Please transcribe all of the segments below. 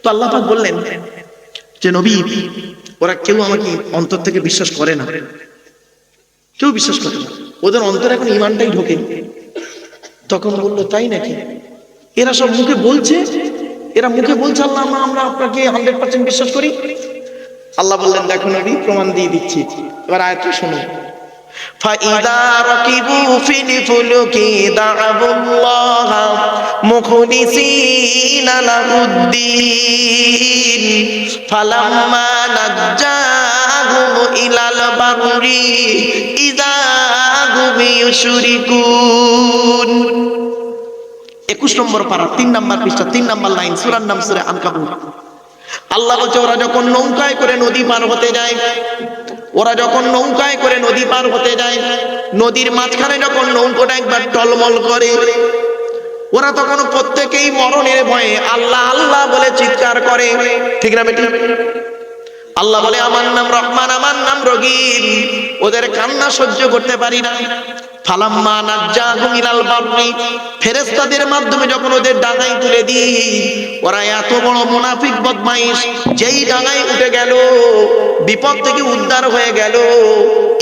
তো আল্লাহ পাক বললেন যে নবী, ওরা কেউ আমাকে অন্তর থেকে বিশ্বাস করে না, কেউ বিশ্বাস করে না, ওদের অন্তরে এখন ঈমানটাই ঢোকে। তখন বললো তাই নাকি? এরা সব মুখে বলছে, এরা মুখে বলছে আল্লাহ আমরা আপনাকে 100% বিশ্বাস করি। আল্লাহ বললেন দেখো নবী, প্রমাণ দিয়ে দিচ্ছি। এবার আয়াতটা শুনুন। فَإِذَا رَكِبُوا فِي الْفُلْكِ دَعَوُا اللَّهَ مُخْلِصِينَ لَهُ الدِّينَ فَلَمَّا نَجَّاهُمْ إِلَى الْبَرِّ إِذَا هُمْ يُشْرِكُونَ। 21 নম্বর পারা 3 নম্বর পৃষ্ঠা 3 নম্বর লাইন, সূরার নাম সূরা আনকাবুত। আল্লাহ বলছে ওরা যখন নৌকায় করে নদী পার হতে যায়, ওরা যখন নৌকায় করে নদী পার হতে যায়, নদীর মাঝখানে যখন নৌকাটা একবার টলমল করে, ওরা তখন প্রত্যেকেই মরণের ভয়ে আল্লাহ আল্লাহ বলে চিৎকার করে, ঠিক না বেটি? আল্লাহ বলে আমার নাম রহমান, আমার নাম রহিম। ওদের কান্না সহ্য করতে পারি না। ফালাম্মা নাজ্জাহুম ইলাল বাররি, ফেরেশতাদের মাধ্যমে যখন ওদের ডাঙায় তুলে দিই, ওরা এত বড় মুনাফিক বদমাইশ, যেই ডাঙায় উঠে গেল বিপদ থেকে উদ্ধার হয়ে গেল,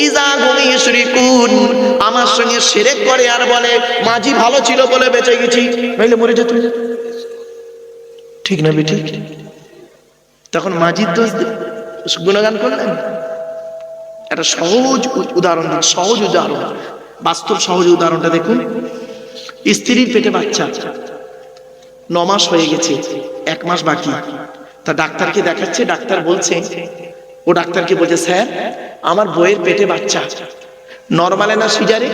ইজা হুম ইউশরিকুন, আমার সঙ্গে শিরক করে আর বলে মাঝি ভালো ছিল বলে বেঁচে গেছি, নইলে মরে যেত। ঠিক না বেটি? তখন মাঝির দোষ গুণগান করলেন। একটা সহজ উদাহরণ, সহজ উদাহরণ, বাস্তব সহজ উদাহরণটা দেখুন। স্ত্রীর পেটে বাচ্চা 9 মাস হয়ে গেছে, 1 মাস বাকি। তা ডাক্তারকে দেখাচ্ছে, ডাক্তার বলছে, ও ডাক্তারকে বলছে স্যার আমার বইয়ের পেটে বাচ্চা, নরমালে না সিজারে?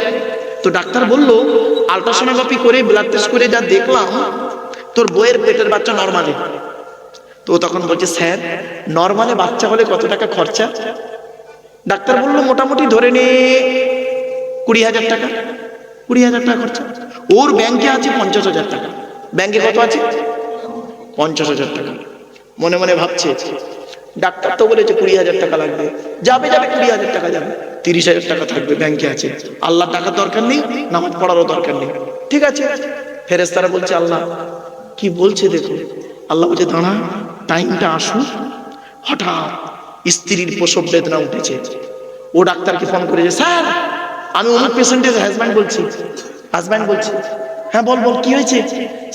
তো ডাক্তার বলল আল্ট্রাসোনোগ্রাফি করে ব্লাড টেস্ট করে যা দেখলাম তোর বইয়ের পেটের বাচ্চা নরমালে। তো তখন বলছে স্যার নরমালে বাচ্চা হলে কত টাকা খরচা? ডাক্তার বললো মোটামুটি ধরে নে 20,000 টাকা। 20,000 টাকা খরচা। ওর ব্যাংকে আছে 50,000 টাকা। ব্যাংকে কত আছে? 50,000 টাকা। মনে মনে ভাবছে ডাক্তার তো বলেছে 20,000 টাকা লাগবে, যাবে 20,000 টাকা যাবে, 30,000 টাকা থাকবে ব্যাংকে আছে। আল্লাহ টাকা দরকার নেই, নামাজ পড়ারও দরকার নেই, ঠিক আছে। ফেরেশতারা বলছে আল্লাহ কি বলছে দেখো। আল্লাহ বলছে দাঁড়া, টাইমটা আসুক। হঠাৎ স্ত্রীর প্রসব বেদনা উঠেছে। ও ডাক্তারকে ফোন করেছে, স্যার আমি অমুক পেশেন্টের হাজব্যান্ড বলছি। হাজব্যান্ড বলছি, হ্যাঁ বল বল কি হয়েছে?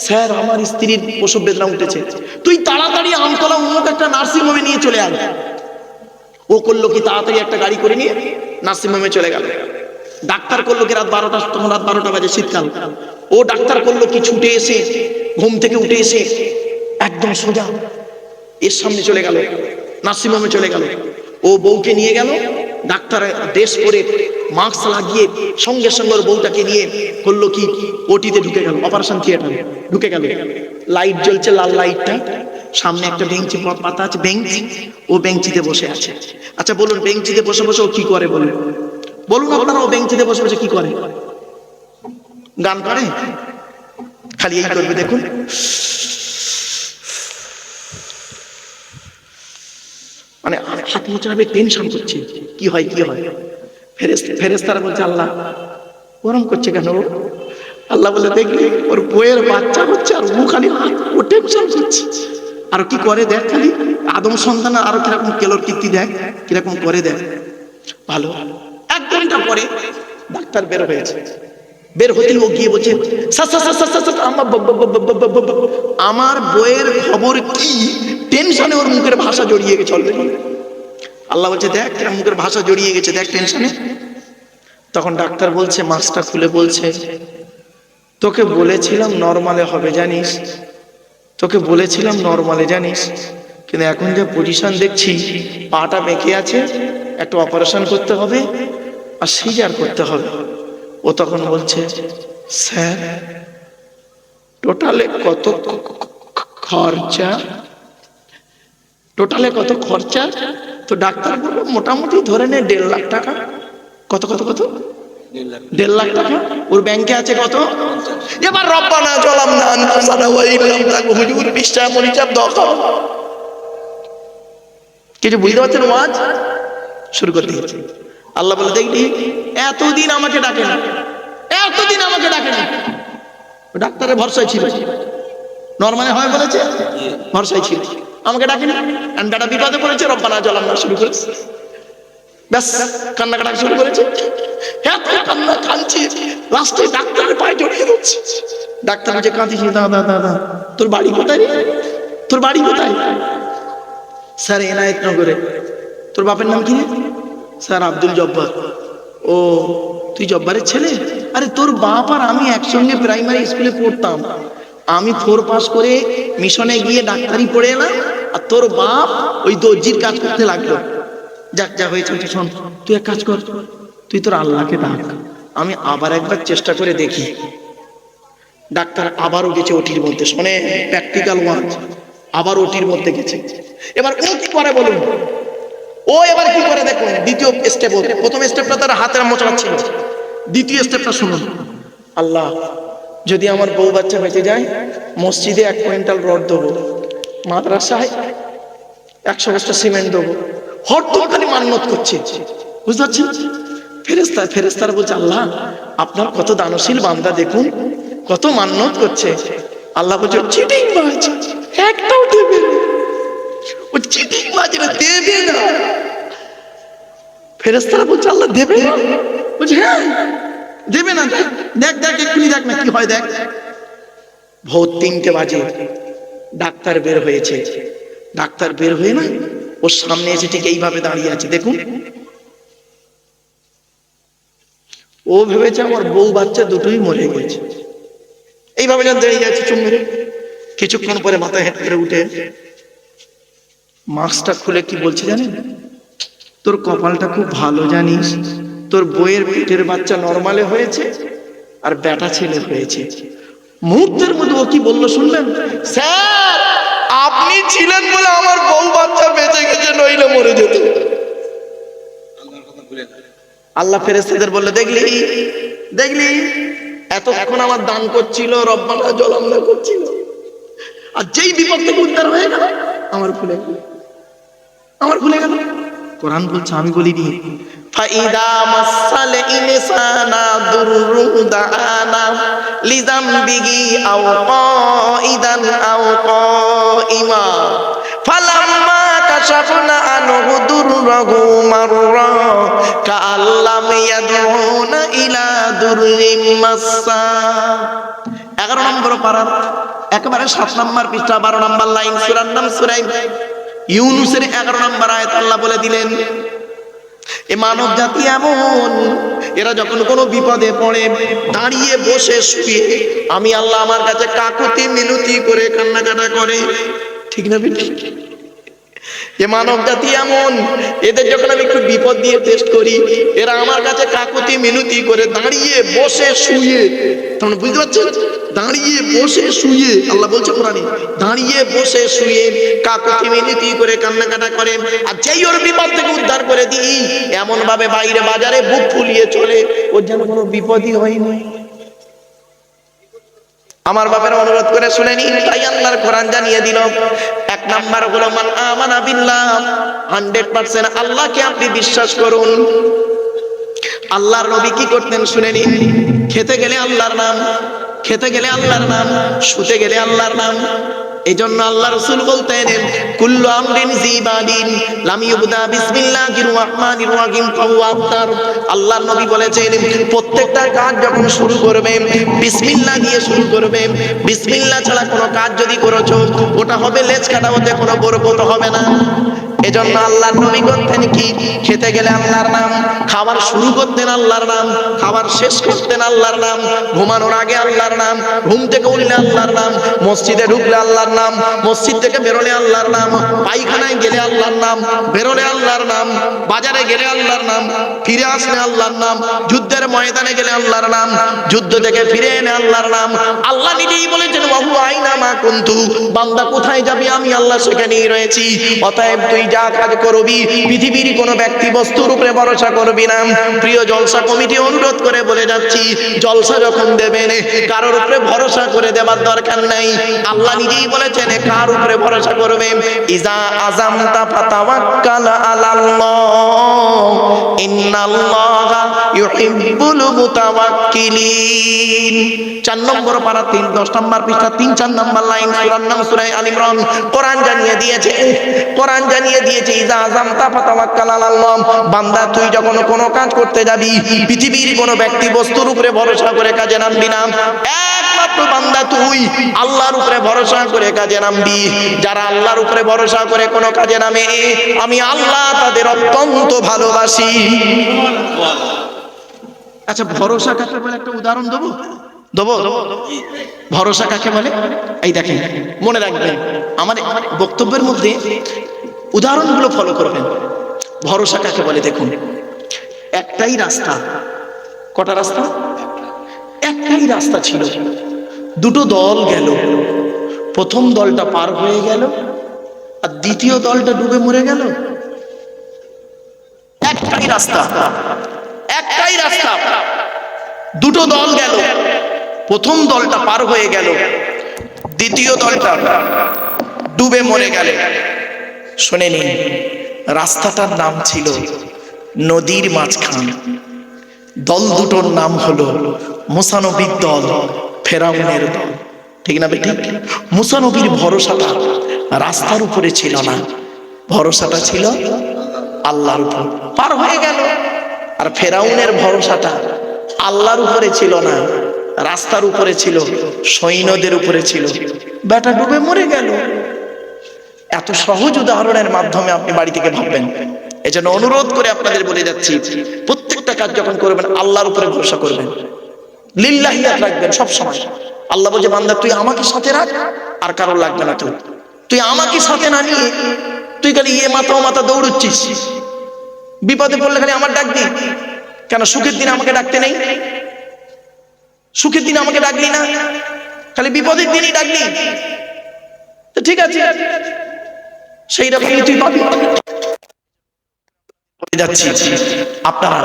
স্যার আমার স্ত্রীর প্রসব বেদনা উঠেছে, তুই তাড়াতাড়ি আমতলা অমুক একটা নার্সিং হোমে নিয়ে চলে আয়। ও করলো কি, তাড়াতাড়ি একটা গাড়ি করে নিয়ে নার্সিং হোমে চলে গেল। ডাক্তার করলো কি রাত 12টা, তখন রাত 12টা বাজে, শীতকাল। ও ডাক্তার করলো কি ছুটে এসে ঘুম থেকে উঠে এসে একদম সোজা এর সামনে চলে গেল, নার্সিং হোমে চলে গেল। ও বউকে নিয়ে গেল, ডাক্তার ড্রেস পরে মাস্ক লাগিয়ে সঙ্গে সঙ্গে ওর বউটাকে নিয়ে করলো কি ওটিতে ঢুকে গেল, অপারেশন থিয়েটারে ঢুকে গেল। লাইট জ্বলছে, লাল লাইটটা, সামনে একটা বেঞ্চি পাতা আছে, বেঞ্চ। ও বেঞ্চিতে বসে আছে। আচ্ছা বলুন বেঞ্চিতে বসে বসে ও কি করে বলুন? বলুন আপনারা, ও বেঞ্চিতে বসে বসে কি করে? গান করে? খালি এই করবে দেখুন। মানে হাত মোচাবে, টেনশন করছে কি হয় কি হয়। ফেরেশতারা বলছে আল্লাহ ওরম করছে কেন? আল্লাহ বলে দেখলি ওর বইয়ের বাচ্চা হচ্ছে আর ও খালি ও টেনশন করছে। আর কি করে দেখ, খালি আদম সন্তান আরো কিরকম কেলোর কীর্তি দেখ, কিরকম করে দেখ। ভালো। 1 ঘন্টা পরে ডাক্তার বের হয়েছে। বের হতেই ও গিয়ে বলছে আমার বইয়ের খবর কি? টেনশনে ওর মুখের ভাষা জড়িয়ে গেছে অলরেডি। আল্লাহ বলছে দেখ মুখের ভাষা জড়িয়ে গেছে, দেখ টেনশনে। তখন ডাক্তার বলছে, মাস্কটা খুলে বলছে তোকে বলেছিলাম নরমালে হবে জানিস, তোকে বলেছিলাম নরমালে জানিস, কিন্তু এখন যে পজিশন দেখছি পাটা বেঁকে আছে, একটা অপারেশন করতে হবে আর সিজার করতে হবে। ও তখন বলছে স্যার টোটালে কত খরচা? টোটালে কত খরচা? তো ডাক্তার বলল মোটামুটি ধরে নে 1.5 লাখ টাকা। কত কত কত? 1.5 লাখ টাকা। ওর ব্যাংকে আছে কত? এবার রব্বানা জালামনা আনফুসানা ওয়া ইল্লাম তাগফির হুজুর পৃষ্ঠা মনিচাপ দরকার। কিছু বুঝতে পারছেন? ওয়াজ শুরু করে দিয়েছে। আল্লাহ বলে দেখলি এতদিন আমাকে ডাকে না, এতদিন আমাকে ডাকে না। ডাক্তারের ভরসায় ছিল, নরমালি হয় বলেছে, ভরসাই ছিল, আমাকে ডাকেনি। আর বেটা বিপদে পড়েছে, রব্বানা জালামনা শুরু করেছে, ব্যাস কান্নাকাটা শুরু করেছে। এত কান্না কাঁদছি, লাস্টে ডাক্তারের পায়ে জড়িয়ে ধরছি। ডাক্তার বলছে কাঁদিস দাদা দাদা, তোর বাড়ি কোথায় রে? তোর বাড়ি কোথায়? স্যার এনায়েতনগরে। তোর বাপের নাম কি? স্যার আব্দুল জব্বার। ও তুই জব্বারের ছেলে? আরে তোর বাপ আর আমি একসঙ্গে প্রাইমারি স্কুলে পড়তাম। আমি 4 পাস করে মিশনে গিয়ে ডাক্তারি পড়ে এলাম, আর তোর বাপ ওই দর্জির কাজ করতে লাগলো। যাক যা হয়েছে শোন, তুই এক কাজ কর, তুই তোর আল্লাহকে ডাক, আমি আবার একবার চেষ্টা করে দেখি। ডাক্তার আবারও গেছে ওটির মধ্যে, শোনে প্র্যাকটিক্যাল ওয়ার্ক, আবার ওটির মধ্যে গেছে। এবার ও কি করে বলুন, ও এবার কি করে দেখুন। দ্বিতীয় স্টেপ, প্রথম স্টেপটা তার হাতের মোচড়া ছিল, দ্বিতীয় স্টেপটা শুনুন। আল্লাহ যদি আমার বউ বাচ্চা বেঁচে যায়, মসজিদে 1 কুইন্টাল রড দেবো, মাদ্রাসায় 100 বস্তা সিমেন্ট দেবো। হরদম খালি মান্নত করছে, বুঝতে পারছেন? ফেরেশতারা বলছে আল্লাহ আপনার কত দানশীল বান্দা, দেখুন কত মান্নত করছে। আল্লাহ বলছে চিটিং বাজ, একটাও দেবে না, ও চিটিং বাজরা দেবে না। ফেরেশতারা বলছে আল্লাহ দেবে না? বলছে হ্যাঁ দেবে না। দেখ দেখ এক্ষুনি দেখ না কি হয়, দেখ। ভোর 3টে বাজে ডাক্তার বের হয়েছে। ডাক্তার বের হয়ে না ওর সামনে এসে ঠিক এইভাবে দাঁড়িয়ে আছে, দেখুন। ও ভেবেছে আমার বউ বাচ্চা দুটোই মরে গেছে, এইভাবে যখন দাঁড়িয়ে আছে চুপ মেরে। কিছুক্ষণ পরে মাথায় হেঁট করে উঠে মাস্কটা খুলে কি বলছে জানেন? তোর কপালটা খুব ভালো জানিস, তোর বইয়ের পেটের বাচ্চা নরমালে হয়েছে আর বেটা ছেলে হয়েছে। মুহূর্তের মধ্যে ও কি বললো শুনলেন? স্যার আপনি ছিলেন বলে আমার বউ বাচ্চা বেঁচে গেছে, নইলে মরে যেত। আল্লাহ ফেরেশতাদের বললে দেখলি দেখলি এতক্ষণ আমার দান করছিল, রব্বানা জালামনা করছিল, আর যেই বিপদ থেকে উদ্ধার হয়ে গেল আমার ভুলে গেল, আমার ভুলে গেল। কোরআন বলছে আমি বলিনি, ফাইদা মাসাল ইনসানা দুরুদানা লিজামবিহি আও কাইদান আও কাইমা ফালাম্মা কাশাফনা আনহু দুররাহু মাররা কাআল্লাম ইয়াদউনা ইলা দুররিম মাসসা। 11 নম্বর পারা, একেবারে 7 নম্বর পৃষ্ঠা, 12 নম্বর লাইন, সূরার নাম সূরা ইউনূসের 11 নম্বর আয়াত। আল্লাহ বলে দিলেন এ মানব জাতি এমন, এরা যখন কোনো বিপদে পড়ে দাঁড়িয়ে বসে শুয়ে আমি আল্লাহ আমার কাছে কাকুতি মিনতি করে কান্নাকাটা করে, ঠিক না বেটি? এ মানব জাতি এমন, এদের যখন আমি একটু বিপদ দিয়ে টেস্ট করি, এরা আমার কাছে কাকুতি মিনতি করে দাঁড়িয়ে বসে শুয়ে, তখন বুঝতে পারছেন? দাঁড়িয়ে বসে শুয়ে, আল্লাহ বলছে কোরআনে, দাঁড়িয়ে বসে শুয়ে কাকুতি মিনতি করে কান্নাকাটা করে। আর যেই ওর বিপদ থেকে উদ্ধার করে দিই, এমন ভাবে বাইরে বাজারে বুক ফুলিয়ে চলে, ওর যেন কোনো বিপদই হয়নি। আমার বাপের অনুরোধ করে শুনে নিন, তাই আল্লাহর কোরআন জানিয়ে দিল 1 নাম্বার হলো মান আমানা বিল্লাহ, 100% আল্লাহকে আপনি বিশ্বাস করুন। আল্লাহর নবী কি করতেন শুনে নিন, খেতে গেলে আল্লাহর নাম, খেতে গেলে আল্লাহর নাম, শুতে গেলে আল্লাহর নাম। এই জন্য আল্লাহ রাসূল বলতেন কুল্লু আমরিন জিবাদিন লাম ইউবদা বিসমিল্লাহির রহমানির রহিম ফাহুয়া আফতার। আল্লাহর নবী বলেছেন প্রত্যেকটা কাজ যখন শুরু করবে বিসমিল্লাহ দিয়ে শুরু করবে। বিসমিল্লাহ ছাড়া কোনো কাজ যদি করেছো ওটা হবে লেজ কাটা, হতে কোনো বরকত হবে না। এজন্য আল্লাহর নবী করতেন কি, খেতে গেলে আল্লাহর নাম, খাবার শুরু করতেন আল্লাহর নাম, খাবার শেষ করতেন আল্লাহর নাম, ঘুমানোর আগে আল্লাহর নাম, ঘুম থেকে উঠলে আল্লাহর নাম, মসজিদে ঢুকলে আল্লাহর নাম, মসজিদ থেকে বেরোলে আল্লাহর নাম, পায়খানায় গেলে আল্লাহর নাম, বেরোলে আল্লাহর নাম, বাজারে গেলে আল্লাহর নাম, ফিরে আসলে আল্লাহর নাম, যুদ্ধের ময়দানে গেলে আল্লাহর নাম, যুদ্ধ থেকে ফিরে এলে আল্লাহর নাম। আল্লাহ নিজেই বলেছেন ওয়াহু আইনা মা কুনতু, বান্দা কোথায় যাবি আমি আল্লাহ সেখানেই রয়েছি। অতএব তুই যা কাজ করবি পৃথিবীর কোনো ব্যক্তি বস্তুর উপরে ভরসা করবি না। প্রিয় জলসা কমিটি অনুরোধ করে বলে যাচ্ছি, জলসা যখন দেবেন কারোর উপরে ভরসা করে দেওয়ার দরকার নাই। আল্লাহ নিজেই বলেছেন কার উপরে ভরসা করবে, ইজা আযামতা ফাতাওয়াক্কাল আলাল্লাহ ইন্নাল্লাহা ইউহিব্বুল মুতাওয়াক্কিলিন। 4 নম্বর পারা 10 নম্বর পৃষ্ঠা 3-4 নম্বর লাইন, সূরার নাম সূরা আল ইমরান। কোরআন জানিয়ে দিয়েছে ইযা আযামতা ফাতাওয়াক্কাল আলাল্লাহ। বান্দা তুই যখন কোনো কাজ করতে যাবি, পৃথিবীর কোনো ব্যক্তি বস্তুর উপরে ভরসা করে কাজে নামবি না। একমাত্র বান্দা তুই আল্লাহর উপরে ভরসা করে কাজে নামবি। যারা আল্লাহর উপরে ভরসা করে কোনো কাজে নামে, আমি আল্লাহ তাদের অত্যন্ত ভালোবাসি। আচ্ছা, ভরসা কাকে বলে একটা উদাহরণ দেবো? ভরসা কাকে বলে? এই দেখেন, মনে রাখবেন, আমার বক্তব্যের মধ্যে উদাহরণগুলো ফলো করবেন। ভরসা কাকে বলে দেখুন, একটাই রাস্তা। কটা রাস্তা? একটাই রাস্তা ছিল, দুটো দল গেল। প্রথম দলটা পার হয়ে গেল, আর দ্বিতীয় দলটা ডুবে মরে গেল। একটাই রাস্তা, দুটো দল গেল। প্রথম দলটা পার হয়ে গেল, দ্বিতীয় দলটা ডুবে মরে গেল। শুনে নিন, রাস্তাটার নাম ছিল নদীর মাঝখান। দল দুটোর নাম হলো মুসা নবীর দল, ফেরাউনের দল। ঠিক না বেঠিক? মুসা নবীর ভরসাটা রাস্তার উপরে ছিল না, ভরসাটা ছিল আল্লাহর উপর। পার হয়ে গেল। আর ফেরাউনের ভরসাটা আল্লাহর উপরে ছিল না, রাস্তার উপরে ছিল, সৈন্যদের উপরে ছিল। বেটা ডুবে মরে গেল। এত সহজ উদাহরণের মাধ্যমে আপনি বাড়ি থেকে ভাববেন। এজন্য অনুরোধ করে আপনাদের বলে যাচ্ছি, প্রত্যেকটা কাজ যখন করবেন আল্লাহর উপরে ভরসা করবেন, লিল্লাহিয়াত রাখবেন সব সময়। আল্লাহ বলছে, বান্দা তুই আমাকে সাথে রাখ, আর কারোর লাগবে না। তুই আমাকে সাথে না নিয়ে তুই খালি মাথা দৌড়চ্ছিস। বিপদে পড়লে খালি আমার ডাকবি কেন? সুখের দিনে আমাকে ডাকতে নেই? সুখের দিনে আমাকে ডাকলি না, খালি বিপদের দিনই ডাকলি। তো ঠিক আছে, সেই রকমই তুই পাবি। যাচ্ছি, আপনারা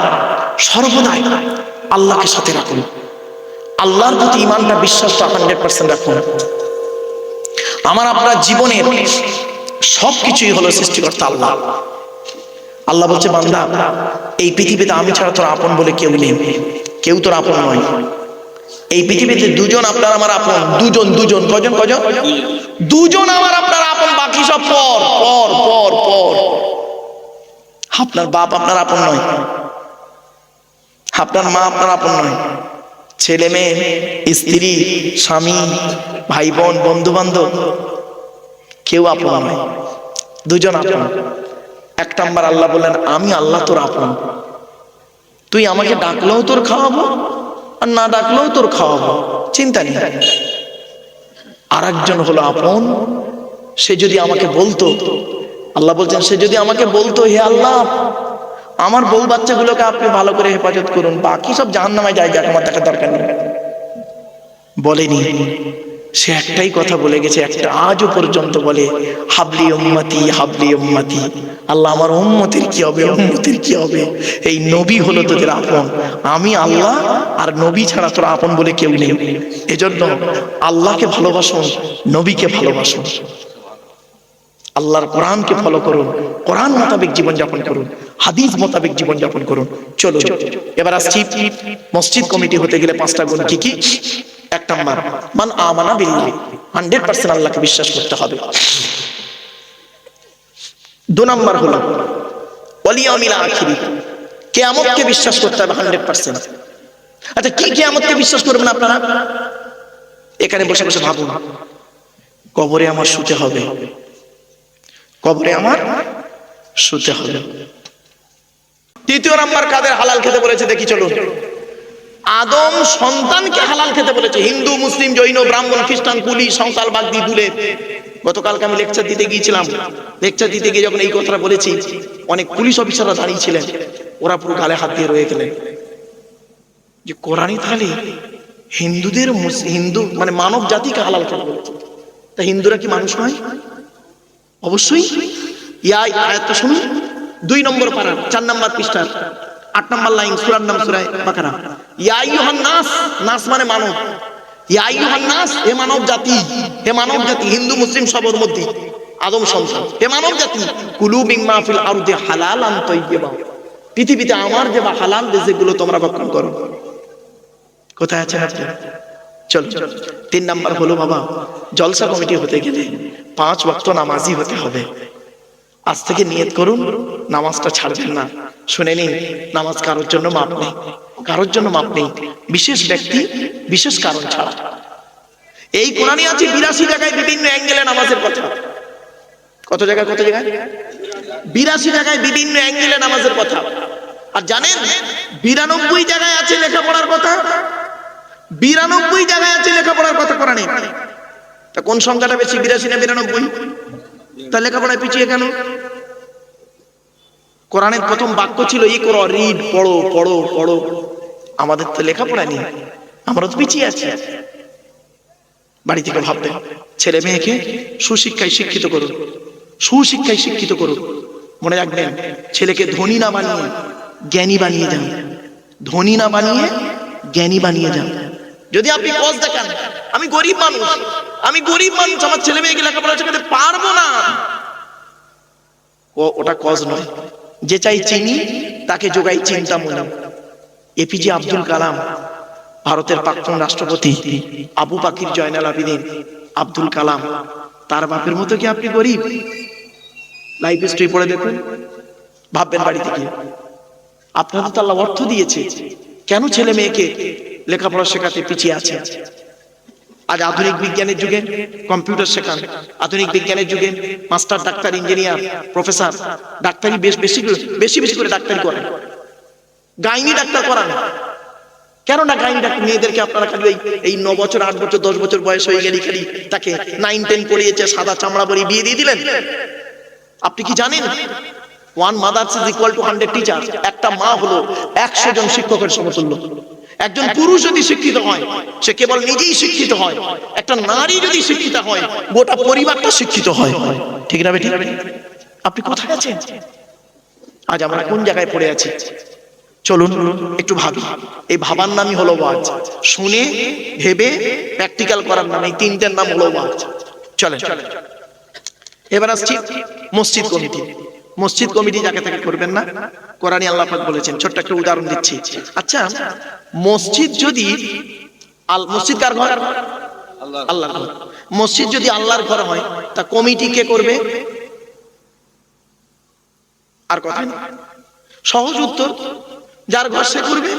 সর্বদাই আল্লাহকে সাথে রাখুন। আল্লাহর প্রতি ঈমানটা, বিশ্বাসটা 100% রাখুন। আমার আপনার জীবনের সবকিছুই হলো সৃষ্টিকর্তা আল্লাহ। আল্লাহ বলছে, বান্দা এই পৃথিবীতে আমি ছাড়া তোর আপন বলে কেউ নেই, কেউ তোর আপন নয়। এই পৃথিবীতে দুজন আপনার আমার আপন, দুজন। কজন? দুজন আমার আপনার আপন, বাকি সব পর। আপনার বাপ আপনার আপন নয়, আপনার মা আপনার আপন নয়, ছেলে মেয়ে, স্ত্রী, স্বামী, ভাই বোন, বন্ধু বান্ধব, কেউ আপন নয়, দুজন আপন। 1 নাম্বার আল্লাহ বললেন, আমি আল্লাহ তোর আপন। তুই আমাকে ডাকলেও তোর খাওয়াবো, আর না ডাকলেও তোর খাওয়াবো, চিন্তা নেই। আর একজন হলো আপন, সে যদি আমাকে বলতো, আল্লাহ বলছেন, সে যদি আমাকে বলতো, হে আল্লাহ আমার বউ বাচ্চাগুলোকে আপনি ভালো করে হেফাজত করুন, বাকি সব জাহান্নামে যায়, যাক আমার টাকা দরকার নেই। বলেনি, সে একটাই কথা বলে গেছে, একটা আজও পর্যন্ত বলে, হাবলি উম্মতি। আল্লাহ আমার উম্মতের কি হবে? এই নবী হলো তোদের আপন। আমি আল্লাহ আর নবী ছাড়া তোর আপন বলে কেউ নেই। এজন্য আল্লাহকে ভালোবাসুন, নবীকে ভালোবাসুন, আল্লাহর কোরআনকে ফলো করুন, কোরআন মোতাবেক জীবনযাপন করুন, হাদিস মোতাবেক জীবনযাপন করুন। চলো এবার আসছি, মসজিদ কমিটি হতে গেলে 5টা গুণ কি কি? 1 নাম্বার, মান আমানা বিল্লাহ, 100% আল্লাহকে বিশ্বাস করতে হবে। 2 নাম্বার হলো ওয়াল ইয়াউমিল আখির, কিয়ামতকে বিশ্বাস করতে হবে 100%। আচ্ছা, কি কিয়ামতকে বিশ্বাস করবেন আপনারা? এখানে বসে বসে ভাবুন, কবরে আমার শুতে হবে, কবরে আমার শুতে হবে। 3 নাম্বার কাদের হালাল খেতে বলেছে দেখি চলুন। আদম সন্তানকে হালাল খেতে বলেছে। হিন্দু, মুসলিম, জৈন, ব্রাহ্মণ, খ্রিস্টান, কুলি, সাঁওতাল, বাগদি, দুলে। গতকালকে আমি লেকচার দিতে গিয়েছিলাম। লেকচার দিতে গিয়ে যখন এই কথাটা বলেছি, অনেক পুলিশ অফিসাররা দাঁড়িয়ে ছিলেন, ওরা পুরো গালে হাত দিয়ে রয়ে গেলেন যে কোরআনই তাহলে হিন্দুদের, হিন্দু মানে মানব জাতিকে হালাল খেতে বলেছে, তা হিন্দুরা কি মানুষ নয়? অবশ্যই। আয়াতটা শুনুন, 2 নম্বর পারা 4 নম্বর পৃষ্ঠা 8 নম্বর লাইন, সূরার নাম সূরা বাকারা। ইয়া আইয়ুহান নাস, নাস মানে মানব। ইয়া আইয়ুহান নাস, হে মানব জাতি, হিন্দু মুসলিম সবার মধ্যে আদম সন্তান, হে মানব জাতি, কুলু মিম্মা ফিল আরদি হালালান তাইয়্যিবা, পৃথিবীতে আমার যে বা হালাল রিজিকগুলো তোমরা ভক্ষণ করো। কোথায় আছেন আপনি? চলো 3 নাম্বার হলো বাবা, জলসা কমিটি হতে গেলে 5 ওয়াক্ত নামাজি হতে হবে। আজ থেকে নিয়ত করুন, নামাজটা ছাড়বেন না। শুনে নিন, নামাজ কারোর জন্য মাপ নেই, কারোর জন্য মাপ নেই, বিশেষ ব্যক্তি বিশেষ কারণ ছাড়া। এই কোরআনে আছে 82 জায়গায় বিভিন্ন অ্যাঙ্গেলে নামাজের কথা। কত জায়গায়? 82 জায়গায় বিভিন্ন অ্যাঙ্গেলে নামাজের কথা। আর জানেন 92 জায়গায় আছে লেখাপড়ার কথা, 92 জায়গায় আছে লেখাপড়ার কথা কোরআনে। তা কোন সংখ্যাটা বেশি, 82 না 92? তা লেখাপড়ায় পিছিয়ে কেন? কোরআনের প্রথম বাক্য ছিল ইকরা, রিড, পড়ো পড়ো পড়ো। আমাদের তো লেখাপড়া নেই, আমরা তো পিছিয়ে আছি। বাড়ি থেকে ভাববেন, ছেলে মেয়েকে সুশিক্ষায় শিক্ষিত করুন, সুশিক্ষায় শিক্ষিত করুন। মনে রাখবেন, ছেলেকে ধনী না বানিয়ে জ্ঞানী বানিয়ে যান, ধনী না বানিয়ে জ্ঞানী বানিয়ে যান। যদি আপনি কজ দেখান আমি গরিব মানুষ, আমার ছেলে মেয়েকে লেখাপড়া শেখাতে পারবো না, ওটা কজ নয়। যে চাই চিনি তাকে যোগাই চিন্তা মনে। এপিজে আব্দুল কালাম, ভারতের প্রাক্তন রাষ্ট্রপতি আবু বাকির জয়নাল আবেদিন আব্দুল কালাম, তার বাপের মতো কি আপনি গরিব? লাইফ হিস্ট্রি পড়ে দেখুন, ভাববেন বাড়িতে গিয়ে। আপনাদের তো আল্লাহ অর্থ দিয়েছে, কেন ছেলে মেয়েকে লেখাপড়া শেখাতে পিছিয়ে আছে? আজ আধুনিক বিজ্ঞানের যুগে কম্পিউটার শেখান, আধুনিক বিজ্ঞানের যুগে মাস্টার, ডাক্তার, ইঞ্জিনিয়ার, প্রফেসর, ডাক্তারি বেশি করে ডাক্তারি করেন, গাইনি ডাক্তার করান। কেন না গাইনি ডাক্তার? মেয়েদেরকে আপনারা খালি এই 9 বছর 8 বছর 10 বছর বয়স হয়ে গেলে খালি তাকে 9 10 পড়িয়েছে, সাদা চামড়া পরিয়ে বিয়ে দিয়ে দিলেন। আপনি কি জানেন 1 mother is equal to 100 teacher? একটা মা হলো 100 জন শিক্ষকের সমতুল্য। একজন পুরুষ যদি শিক্ষিত হয় সে কেবল নিজেই শিক্ষিত হয়, একটা নারী যদি শিক্ষিত হয় গোটা পরিবারটা শিক্ষিত হয়। ঠিক না বেটি? আপনি কোথায় আছেন? আজ আমরা কোন জায়গায় পড়ে আছি? চলুন একটু ভাবি। এই ভাবার নামই হলো ওয়াজ, শুনে ভেবে প্র্যাকটিক্যাল করার নাম, এই 3টার নাম হলো ওয়াজ। চলেন এবার আসছি মসজিদ কমিটি। মসজিদ কমিটি যাকে তাকে করবেন না, কোরআনে আল্লাহ পাক বলেছেন। ছোট্ট একটা উদাহরণ দিচ্ছি। আচ্ছা, মসজিদ যদি মসজিদ কার ঘর? আল্লাহর ঘর। মসজিদ যদি আল্লাহর ঘর হয় তা কমিটি কে করবে? আর কথা না, সহজ উত্তর, যার ঘর সে করবে।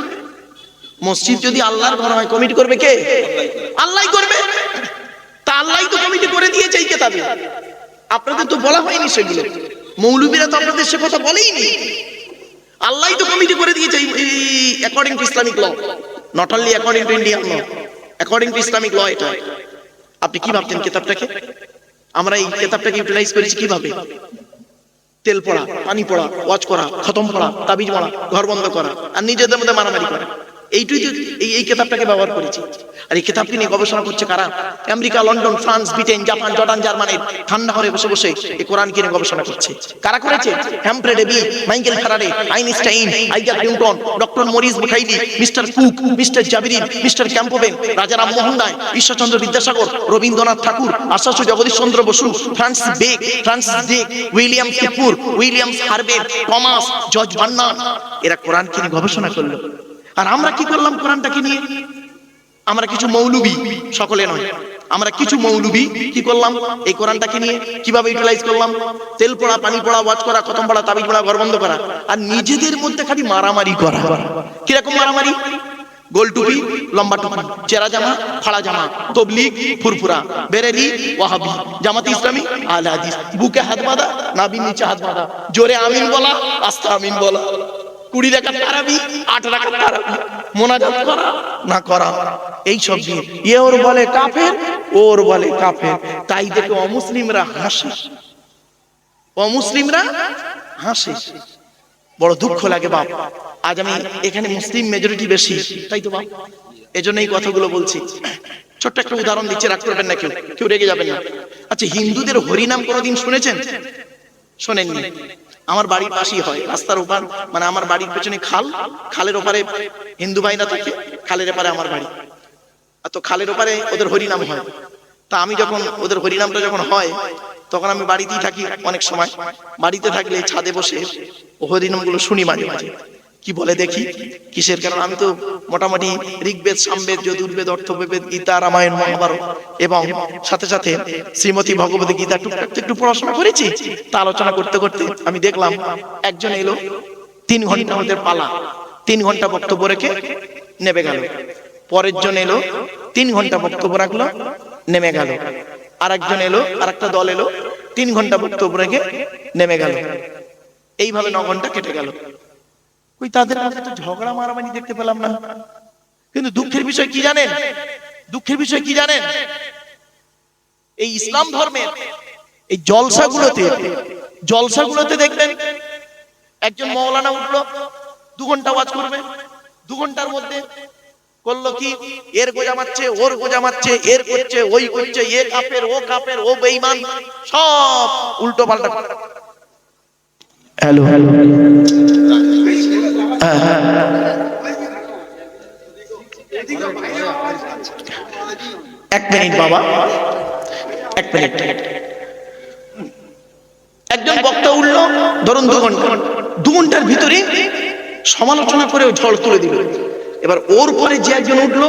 মসজিদ যদি আল্লাহর ঘর হয় কমিটি করবে কে? আল্লাহই করবে। তা আল্লাহই তো কমিটি করে দিয়েছে এই কিতাবে, আপনাদের তো বলা হয়নি সেগুলো। মৌলবীরা তো আপনাদের সে কথা বলেইনি। আল্লাহই তো কমিটি করে দিয়েছে according to Islamic law, not only according to Indian law, according to Islamic law. এটা আপনি কি ভাবতেন কিতাবটাকে? আমরা এই কিতাবটাকে ইউটিলাইজ করেছি কিভাবে? তেল পড়া, পানি পড়া, ওয়াজ করা, খতম পড়া, তাবিজ পড়া, ঘর বন্ধ করা, আর নিজেদের মধ্যে মারামারি করা। এইটুই তো এই কিতাবটাকে ব্যবহার করেছি। আর এই কিতাবকে নিয়ে গবেষণা করছে কারা? America, London, France, Britain, Japan, Jordan, জার্মানির ঠান্ডা ঘরে বসে বসে এই কোরআনকে নিয়ে গবেষণা করছে। কারা করেছে? Humphry Davy, Michael Faraday, Einstein, Isaac Newton, doctor Maurice Bucaille, mister Cook, mister জাবিরিন, mister Campbell, Raja Rammohan Roy, Ishwarchandra Vidyasagar, Rabindranath Tagore, Acharya Jagadish Chandra Bose, Francis Drake, William কিপুর, উইলিয়ামস হার্ভে, টমাস, জর্জ ভার্নার, এরা কোরআনকে নিয়ে গবেষণা করলো। আর আমরা কি করলাম কোরআনটাকে নিয়ে? আমরা কিছু মৌলবী, সকলে নয়, আমরা কিছু মৌলবী কি করলাম? এই কোরআনটাকে নিয়ে কিভাবে ইউটিলাইজ করলাম? তেল পড়া, পানি পড়া, ওয়াজ করা, খতম পড়া, তাবিজ পড়া, ঘর বন্ধ করা, আর নিজেদের মধ্যে খালি মারামারি করা। কিরকম মারামারি? গোল টুপি, লম্বা টুপি, চেরা জামা, ফাড়া জামা, তবলিগ, ফুরফুরা, বেরেলি, ওয়াহাবি, জামাতে ইসলামী, আহলে হাদিস, বুকে হাত বাঁধা, নাভির নিচে হাত বাঁধা, জোরে আমিন বলা, আস্তে আমিন বলা, 20 রাকাত তারাবি, 8 রাকাত তারাবি, মোনাজাত করা না করা, এই সব দিয়ে এ ওর বলে কাফের, ওর বলে কাফের। তাই দেখে অমুসলিমরা হাসে, অমুসলিমরা হাসে। বড় দুঃখ লাগে বাপ। আজ আমি এখানে মুসলিম মেজরিটি বেশি, তাই তো বাপ, এজন্য এই কথাগুলো বলছি। ছোট্ট একটা উদাহরণ দিচ্ছি, রাগ করবেন না, কেউ রেগে যাবেন না। আচ্ছা, হিন্দুদের হরিনাম কোনোদিন শুনেছেন? শোনেননি? আমার বাড়ির পাশেই হয়, রাস্তার ওপার, মানে আমার বাড়ির পেছনে খাল, খালের ওপারে হিন্দু ভাইরা থাকে, খালের ওপারে আমার বাড়ি। আর তো খালের ওপারে ওদের হরিনাম হয়। তা আমি যখন ওদের হরিনামটা যখন হয় তখন আমি বাড়িতেই থাকি, অনেক সময় বাড়িতে থাকলে ছাদে বসে হরিনামগুলো শুনি মাঝে মাঝে। কি বলে দেখি কিসের, কারণ আমি তো মোটামুটি ঋগ্বেদ, সামবেদ, যজুর্বেদ, অর্থবেদ, গীতা, রামায়ণ, মহাভারত এবং সাথে সাথে শ্রীমতী ভগবত গীতা টুকটাক একটু পড়াশোনা করেছি। তা আলোচনা করতে করতে আমি দেখলাম একজন এলো, 3 ঘন্টা আমাদের পালা, 3 ঘন্টা বক্তব্য রেখে নেমে গেল। পরের জন এলো, 3 ঘন্টা বক্তব্য রাখলো, নেমে গেল। আর একজন এলো, আর একটা দল এলো, 3 ঘন্টা বক্তব্য রেখে নেমে গেল। এইভাবে 9 ঘন্টা কেটে গেল। ওই তাদের মধ্যে তো ঝগড়া মারামারি দেখতে পেলাম না। কিন্তু দুঃখের বিষয় কি জানেন? দুঃখের বিষয় কি জানেন? এই ইসলাম ধর্মের এই জলসাগুলোতে দেখবেন একজন মাওলানা উঠলো, 2 ঘন্টা ওয়াজ করবে। 2 ঘন্টার মধ্যে করলো কি, এর গোজা মারছে, ওর গোজা মারছে, এর করছে, ওই করছে, এ কাফের, ও কাফের, ও বেঈমান, সব উল্টো পাল্টা। হ্যালো হ্যালো, এক মিনিট বাবা, এক মিনিট। একজন বক্তা উঠলো, ধরুন 2 ঘন্টা, 2 ঘন্টার ভিতরে সমালোচনা করে ঝড় তুলে দিল। এবার ওর পরে যে একজন উঠলো,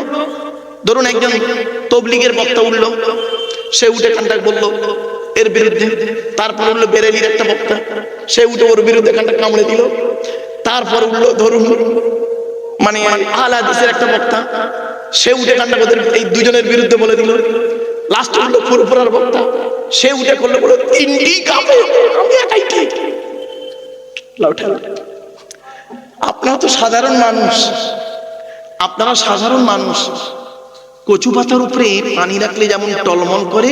ধরুন একজন তবলিগের বক্তা উঠলো, সে উঠে খানটা বললো এর বিরুদ্ধে। তারপর উঠলো বেরেলির একটা বক্তা, সে উঠে ওর বিরুদ্ধে খানটা কামড়ে দিল। তারপর উঠলো ধরুন মানে আহলে হাদিসের একটা বক্তা, সে উঠে কান্না ওদের এই দুজনের বিরুদ্ধে বলে দিল। লাস্ট উঠলো ফুরফুরার বক্তা, সে উঠে করলো বলে 3টি কাফের, আমি একাই ঠিক। আপনারা তো সাধারণ মানুষ, আপনারা সাধারণ মানুষ। কচু পাতার উপরে পানি রাখলে যেমন টলমল করে,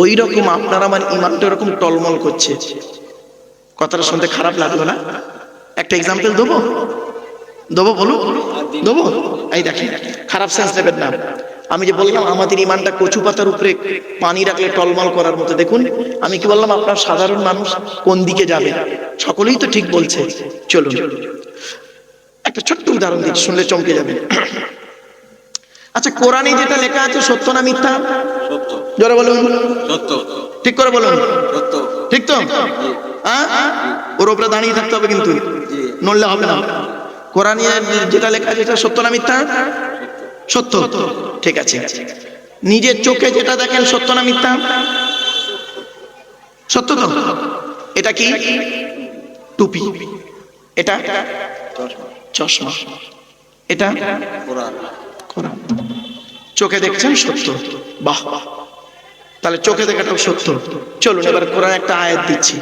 ওই রকম আপনারা আমার ইমানটা এরকম টলমল করছে। কথাটা শুনতে খারাপ লাগলো না? একটা এক্সাম্পল দেবো, দেবো বলুন, দেবো। এই দেখেন, খারাপ সেন্স নেবেন না। আমি যে বললাম আমাদের ইমানটা কচু পাতার উপরে পানি রাখলে টলমল করার মতো, দেখুন আমি কি বললাম, আপনার সাধারণ মানুষ কোন দিকে যাবে? সকলেই তো ঠিক বলছে। চলুন একটা ছোট্ট উদাহরণ দিচ্ছি, শুনলে চমকে যাবে। আচ্ছা, কোরআনে যেটা লেখা আছে সত্য না মিথ্যা? সত্য। জোরে বলুন। সত্য। ঠিক করে বলুন। সত্য। ঠিক তো? হ্যাঁ, ওর উপরে দাঁড়িয়ে থাকতে হবে কিন্তু, নড়লে হবে না। কোরআনে যেটা লেখা আছে সেটা সত্য না মিথ্যা? সত্য। ঠিক আছে। নিজের চোখে যেটা দেখেন সত্য না মিথ্যা? সত্য তো? এটা কি? টুপি। এটা চশমা। এটা কোরআন। কোরআন। চোখে দেখছেন সত্য, বাহ। তাহলে চোখে দেখাটাও সত্য। চলুন এবার কোরআন একটা আয়াত দিচ্ছি,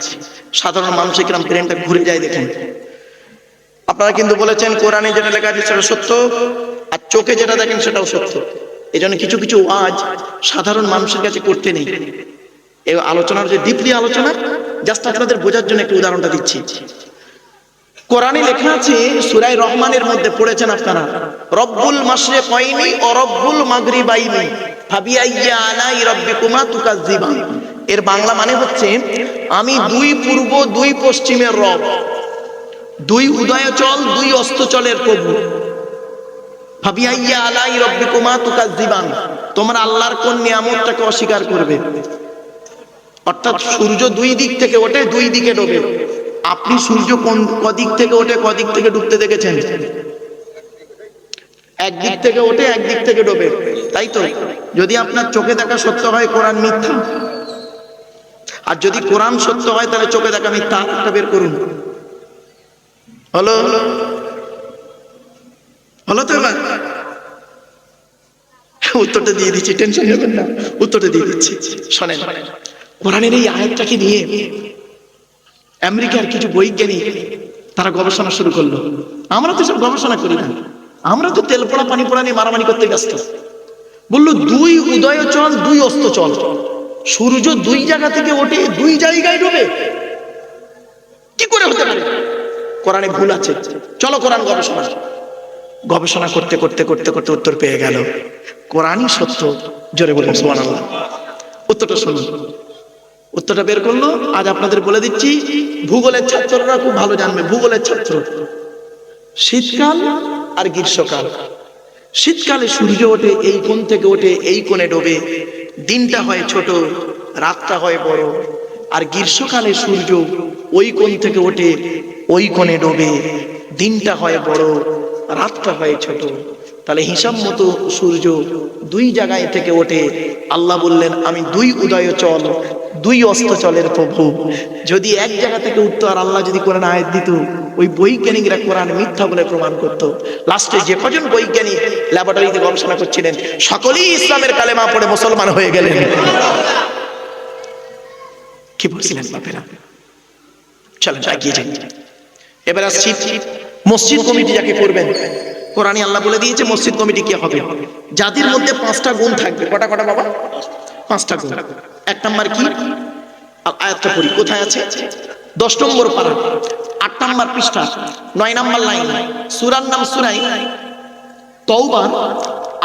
সাধারণ মানুষের কিরকম ব্রেনটা ঘুরে যায় দেখেন। আপনারা কিন্তু বলেছেন কোরআনে যেটা লেখা আছে সেটা সত্য, আর চোখে যেটা দেখেন সেটাও সত্য। এই জন্য কিছু কিছু ওয়াজ সাধারণ মানুষের কাছে করতে নেই। এই আলোচনার যে ডিপলি আলোচনা, জাস্ট আপনাদের বোঝার জন্য একটু উদাহরণটা দিচ্ছি। কোরআনে লেখা আছে সূরা রহমানের মধ্যে পড়েছেন আপনারা, রব্বুল মাশরিকাইনি ও রব্বুল মাগরিবাইনি ফাবিআইয়ি আলাই রাব্বিকুমা তুকাজ্জিবান। এর বাংলা মানে হচ্ছে আমি 2 পূর্ব 2 পশ্চিমের রব, 2 উদয়চল 2 অস্তচলের প্রভু। ফাবিআইয়ি আলাই রাব্বিকুমা তুকাজ্জিবান, তোমরা আল্লাহর কোন নিয়ামতটাকে অস্বীকার করবে? অর্থাৎ সূর্য 2 দিক থেকে ওঠে, 2 দিকে ডোবে। আপনি সূর্য কোন কদিক থেকে ওঠে কদিক থেকে ডুবতে দেখেছেন? একদিক থেকে ওঠে, একদিক থেকে ডোবে, তাই তো? যদি আপনার চোখে দেখা সত্য হয় কোরআন মিথ্যা, আর যদি কোরআন সত্য হয় তাহলে চোখে দেখা মিথ্যা। একটা বের করুন। হলো হলো তো? এবার উত্তরটা দিয়ে দিচ্ছি, টেনশন নেবেন না, উত্তরটা দিয়ে দিচ্ছি। শোনেন, কোরআনের এই আয়াতটাকে নিয়ে আমেরিকার কিছু বৈজ্ঞানিক তারা গবেষণা শুরু করলো। আমরা তো সব গবেষণা করি না, আমরা তো তেল পোড়া পানি পোড়া নিয়ে মারামারি করতে ব্যস্ত। বললো 2 উদয়চল 2 অস্তচল, সূর্য 2 জায়গা থেকে ওঠে, 2 জায়গায় ডোবে, কি করে হতে পারে? কোরআনে ভুল আছে। চলো কোরআন গবেষণা। গবেষণা করতে করতে করতে করতে উত্তর পেয়ে গেল, কোরআনই সত্য। জোরে বলুন সুবহানাল্লাহ। উত্তরটা শুনুন। উত্তরটা বের করলো, আজ আপনাদের বলে দিচ্ছি। ভূগোলের ছাত্ররা খুব ভালো জানবে, ভূগোলের ছাত্র। শীতকাল আর গ্রীষ্মকাল। শীতকালে সূর্য ওঠে এই কোণ থেকে ওঠে, এই কোণে ডোবে, দিনটা হয় ছোট, রাতটা হয় বড়। আর গ্রীষ্মকালে সূর্য ওই কোণ থেকে ওঠে, ওই কোণে ডোবে, দিনটা হয় বড়, রাতটা হয় ছোট। তাহলে হিসাব মতো সূর্য দুই জায়গায় থেকে ওঠে। আল্লাহ বললেন আমি দুই উদয় চল, দুই অস্ত চলের প্রভু। যদি এক জায়গা থেকে উঠতো আর আল্লাহ যদি কোরআন আয়াত দিত, ওই বৈজ্ঞানিকরা কোরআন মিথ্যা বলে প্রমাণ করত। লাস্টে যে কজন বৈজ্ঞানিক ল্যাবরেটরিতে গবেষণা করছিলেন সকলেই ইসলামের কালেমা পড়ে মুসলমান হয়ে গেলেন। কি বলছিলেন বাপেরা? চলেন এগিয়ে যাই। এবার আসছি মসজিদ কমিটি যাকে করবেন। কোরআনে আল্লাহ বলে দিয়েছে মসজিদ কমিটি কি হবে, যাদের মধ্যে 5টা গুণ থাকবে। কটা কটা বাবা? 5টা গুণ। 1 নাম্বার কি? আয়াতটা পড়ি, কোথায় আছে? 10 নম্বর পারা, 8 নাম্বার পৃষ্ঠা, 9 নাম্বার লাইন। সূরার নাম সূরা তাওবা,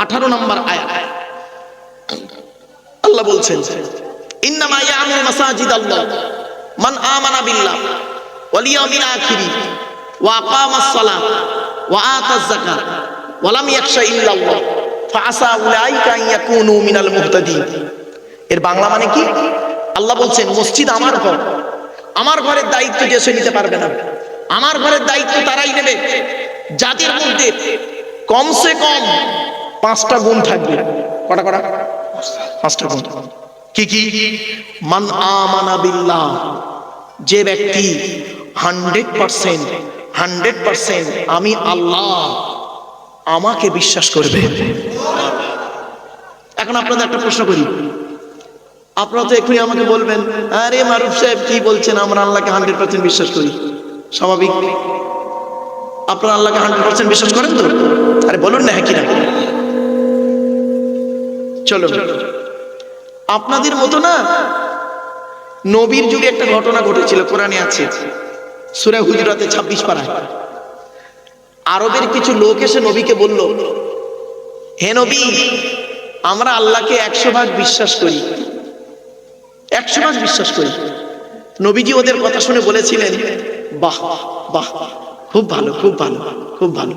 18 নাম্বার আয়াত। আল্লাহ বলছেন ইন্নামা ইয়ামুরু মাসাজিদাল্লাহ মান আমানা বিল্লাহ ওয়াল ইয়াউমিল আখির ওয়া আকামাস সালাত ওয়া আতাজ যাকাত ওয়া লাম ইয়াখশা ইল্লাল্লাহ ফাআসা উলাইকা আন ইয়াকুনু মিনাল মুহতাদিন। এর বাংলা মানে কি? আল্লাহ বলছেন মসজিদ আমার ঘর, আমার ঘরের দায়িত্ব যে সে নিতে পারবে না। আমার ঘরের দায়িত্ব তারাই নেবে যাদের মধ্যে কমসে কম 5টা গুণ থাকবে। কটা কটা? 5টা গুণ। কি কি? মান আমানা বিল্লাহ, যে ব্যক্তি 100% আমি আল্লাহ, আমাকে বিশ্বাস করবে। এখন আপনাদের একটা প্রশ্ন করি, আপনারা তো এখনই আমাকে বলবেন আরে মারুফ সাহেব কি বলছেন, আমরা আল্লাহকে 100% বিশ্বাস করি। স্বাভাবিক, আপনারা আল্লাহকে 100% বিশ্বাস করেন তো? আরে বলুন না হ্যাঁ কি না। চলো, আপনাদের মতো না, নবীর যুগে একটা ঘটনা ঘটেছিল, কোরআনে আছে সূরা হুজুরাতে 26 পারায়। আরবের কিছু লোক এসে নবীকে বলল, হে নবী, আমরা আল্লাহকে 100% বিশ্বাস করি, 100% বিশ্বাস করি। নবীজি ওদের কথা শুনে বলেছিলেন বাহ বাহ, খুব ভালো, খুব ভালো, খুব ভালো।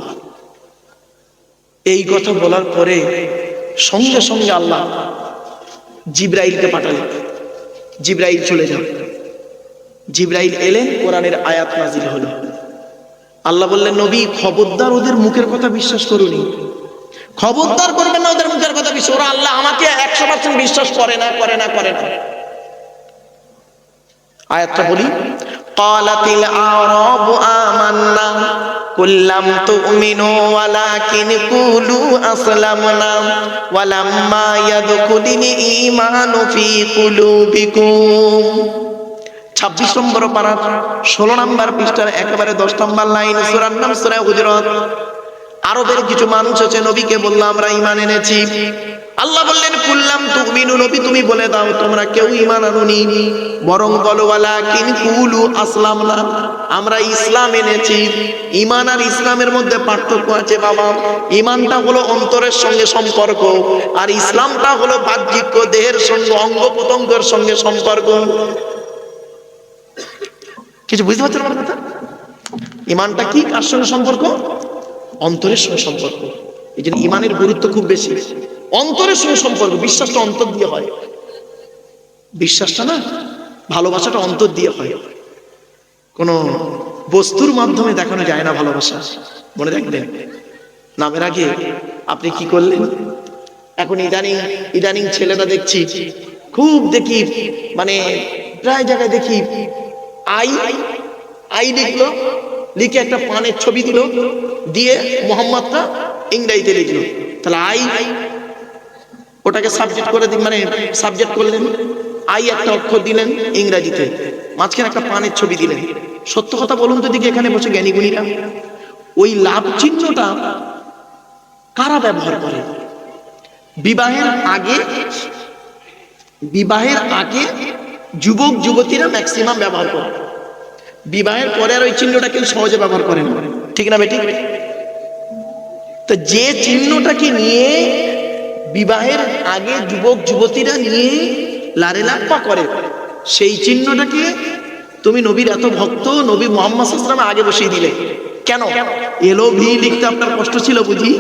এই কথা বলার পরে সঙ্গে সঙ্গে আল্লাহ জিবরাইলকে পাঠালেন, জিবরাইল চলে যান। জিবরাইল এলেন, কোরআনের আয়াত নাজিল হলো। আল্লাহ বললেন নবী খবরদার ওদের মুখের কথা বিশ্বাস করুনি, খবরদার করবেন না ওদের মুখের কথা বিশ্বাস। ওরা আল্লাহ আমাকে 100% বিশ্বাস করে না, করে না, করে না। আয়াতটা বলি, ক্বালাতিল আরাবু আমান্না কুল লাম তুমিনু ওয়ালাকিন কুলু আসলামনা ওয়ালাম্মা ইয়াদখুলিল ঈমানু ফি কুলুবিকুম। 26 নম্বর পারা, 16 নম্বর পৃষ্ঠার একেবারে 10 নম্বর লাইন, সূরার নাম সূরা হুজুরাত। আরবের কিছু মানুষ আছে, নবীকে বলল আমরা ঈমান এনেছি। আল্লাহ বললেন কুল্লাম তুমিনু, নবী তুমি বলে দাও তোমরা কেউ ঈমান আনোনি, বরং বলো ওয়ালাকিন কুলু আসলামনা, আমরা ইসলাম এনেছি। ঈমান আর ইসলামের মধ্যে পার্থক্য আছে বাবা। ঈমানটা হলো অন্তরের সঙ্গে সম্পর্ক, আর ইসলামটা হলো বাহ্যিক দেহের সঙ্গে, অঙ্গ প্রত্যঙ্গের সঙ্গে সম্পর্ক। কিছু বুঝতে পারছেন আমার কথা? ঈমানটা কি, কার সঙ্গে সম্পর্ক? অন্তরের সঙ্গে সম্পর্ক। এই জন্য ঈমানের গুরুত্ব খুব বেশি। অন্তরের সঙ্গে সম্পর্ক, বিশ্বাসটা অন্তর দিয়ে হয়। বিশ্বাসটা না, ভালোবাসাটা অন্তর দিয়ে হয়, কোন বস্তুর মাধ্যমে দেখানো যায় না ভালোবাসা। মনে রাখবেন, নামের আগে আপনি কি করলেন। এখন ইদানিং ছেলেরা দেখছি, খুব দেখি, মানে প্রায় জায়গায় দেখি আই লিখলো, লিখে একটা পানের ছবি দিল, দিয়ে মোহাম্মদটা ইংরেজিতে লিখলো। তাহলে ওটাকে সাবজেক্ট করে মানে সাবজেক্ট করলেন, একটা অক্ষর দিলেন ইংরেজিতে, মাঝখানে একটা পানের ছবি দিলেন। সত্য কথা বলুন তো দিকে, এখানে বসে জ্ঞানী গুণীরা, ওই লাভ চিহ্নটা কারা ব্যবহার করে? বিবাহের আগে যুবক যুবতীরা ম্যাক্সিমাম ব্যবহার করে। বিবাহের পরে আর ওই চিহ্নটা কেউ সহজে ব্যবহার করে না, ঠিক না বেটি? তো যে চিহ্নটাকে নিয়ে বিবাহের আগে যুবক যুবতীরা নিয়ে লারে লাপ্পা করে, সেই চিহ্নটাকে তুমি নবীর এত ভক্ত নবী মুহাম্মদ সাল্লাল্লাহু আলাইহি ওয়াসাল্লাম আগে বসিয়ে দিলে কেন? LOV লিখতে আপনার কষ্ট ছিল বুঝি?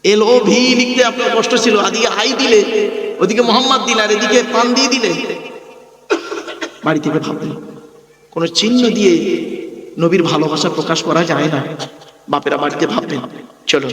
LOV লিখতে আপনার কষ্ট ছিল, আদিকে আই দিলে, ওদিকে মোহাম্মদ দিলে, আর এদিকে পান দিয়ে দিলে। বাড়ি থেকে ভাবলেন কোন চিহ্ন দিয়ে নবীর ভালোবাসা প্রকাশ করা যায় না। বাপেরা বাড়িতে ভাববেন। চলো।